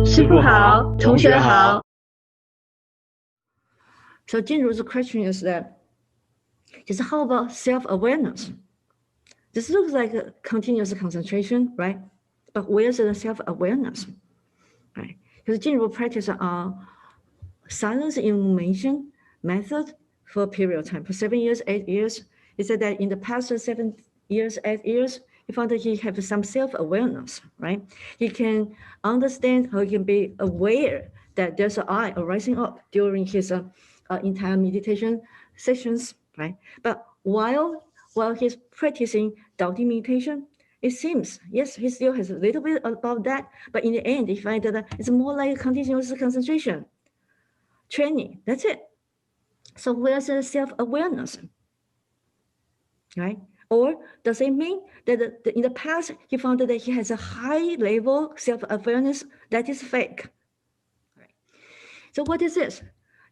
师傅好，同学好。So Jinru's question is that, just how about self-awareness? This looks like a continuous concentration, right? But where's the self-awareness, right? Because Jinru practice silence illumination method for a period of time, for 7 years, 8 years. He said that in the past 7 years, 8 years, he found that he has some self-awareness, right? He can understand, or he can be aware that there's an I arising up during his entire meditation sessions, right? But while he's practicing Dao meditation, it seems, yes, he still has a little bit about that, but in the end, he finds that it's more like a continuous concentration training. That's it. So where's the self-awareness, right? Or does it mean that in the past, he found that he has a high level self-awareness that is fake? Right. So what is this?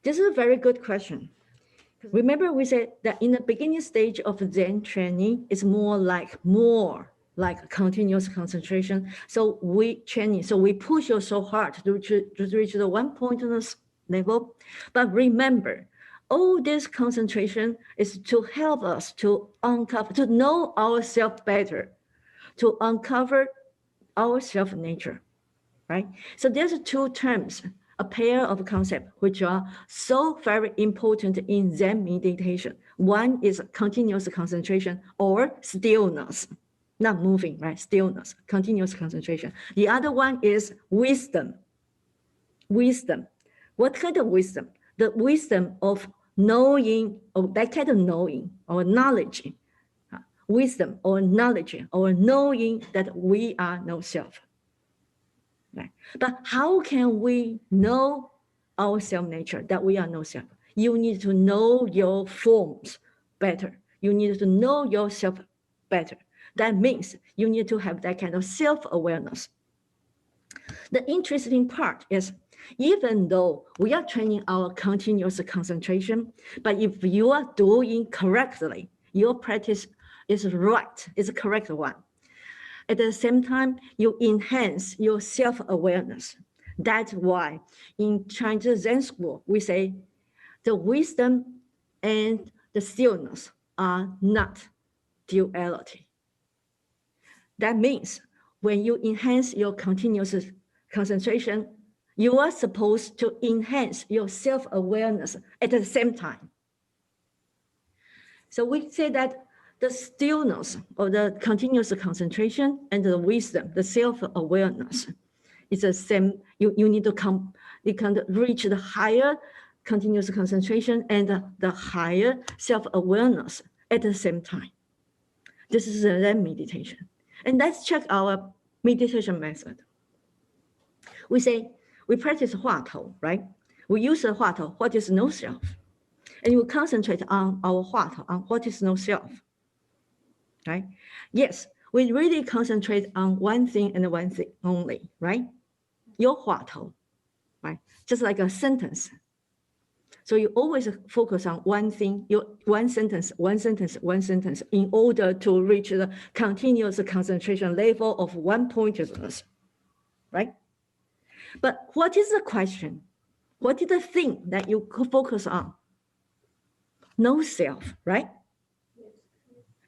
This is a very good question. Remember we said that in the beginning stage of Zen training, it's more like continuous concentration. So we push you so hard to reach the one pointedness level. But remember, all this concentration is to help us to uncover, to know ourselves better, to uncover our self-nature, right? So there's two terms, a pair of concepts, which are so very important in Zen meditation. One is continuous concentration or stillness, not moving, right? Stillness, continuous concentration. The other one is wisdom. Wisdom. What kind of wisdom? The wisdom of knowing, or that kind of knowing or knowledge. Wisdom or knowledge or knowing that we are no self. Right. But how can we know our self-nature, that we are no self? You need to know your forms better. You need to know yourself better. That means you need to have that kind of self-awareness. The interesting part is, even though we are training our continuous concentration, but if you are doing correctly, your practice is right, is the correct one. At the same time, you enhance your self-awareness. That's why in Chinese Zen school, we say the wisdom and the stillness are not duality. That means when you enhance your continuous concentration, you are supposed to enhance your self-awareness at the same time. So we say that the stillness or the continuous concentration and the wisdom, the self-awareness, is the same. You need to you can reach the higher continuous concentration and the higher self-awareness at the same time. This is a Zen meditation. And let's check our meditation method. We say we practice Hua Tou, right? We use the Hua Tou, what is no self. And we concentrate on our Hua Tou, on what is no self. Right? Yes, we really concentrate on one thing and one thing only, right? Your Hua Tou, right? Just like a sentence. So you always focus on one thing, one sentence, in order to reach the continuous concentration level of one pointedness, right? But what is the question? What is the thing that you focus on? No self, right?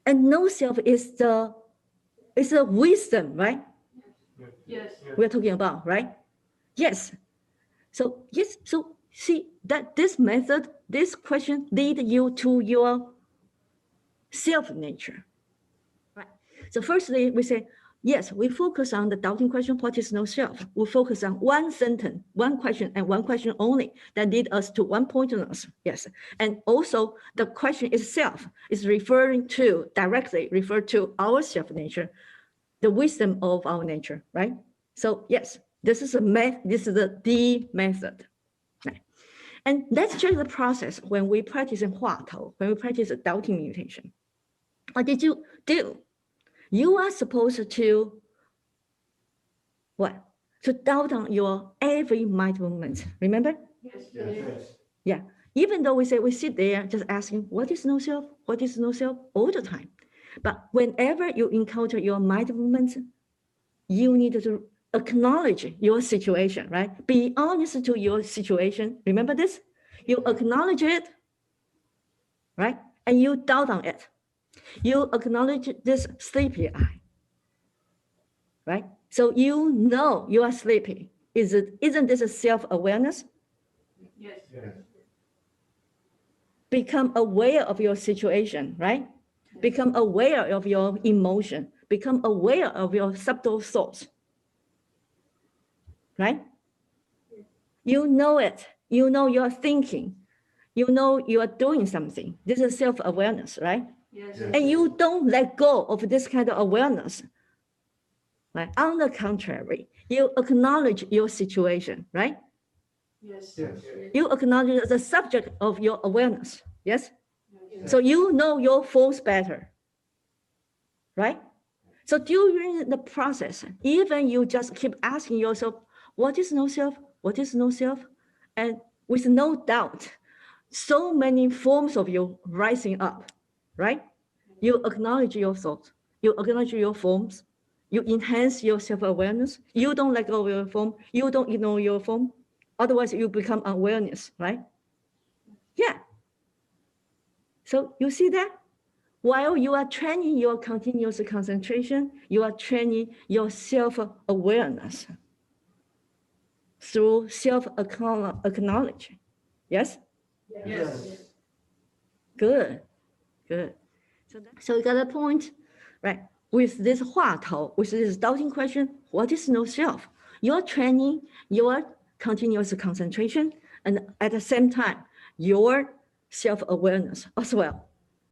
And no self is the wisdom, right? Yes. We're talking about, right? Yes. So yes, so see that this method, this question lead you to your self-nature. Right. So firstly, we say, yes, we focus on the doubting question, what is no self? We focus on one sentence, one question, and one question only that lead us to one pointedness. Yes. And also the question itself is directly refer to our self-nature, the wisdom of our nature, right? So yes, this is the D method. Right. And let's check the process when we practice in Hua Tou, when we practice doubting meditation. What did you do? You are supposed to what? To doubt on your every mind movement. Remember? Yes. Yeah. Even though we say we sit there just asking, what is no self? What is no self? All the time. But whenever you encounter your mind movements, you need to acknowledge your situation, right? Be honest to your situation. Remember this? You acknowledge it, right? And you doubt on it. You acknowledge this sleepy eye, right? So you know you are sleepy. Isn't this a self-awareness? Yes. Become aware of your situation, right? Become aware of your emotion. Become aware of your subtle thoughts, right? You know it. You know you're thinking. You know you are doing something. This is self-awareness, right? Yes. And you don't let go of this kind of awareness. Right? On the contrary, you acknowledge your situation, right? Yes. You acknowledge the subject of your awareness, yes? So you know your forms better, right? So during the process, even you just keep asking yourself, what is no self? What is no self? And with no doubt, so many forms of you rising up, right? You acknowledge your thoughts, you acknowledge your forms, you enhance your self-awareness, you don't let go of your form, you don't ignore your form, otherwise you become awareness, right? Yeah. So you see that? While you are training your continuous concentration, you are training your self-awareness through self-acknowledging. Yes? Yes. Good, good. So you got a point, right? With this 话头, with this doubting question, what is no self? You're training your continuous concentration and at the same time, your self-awareness as well.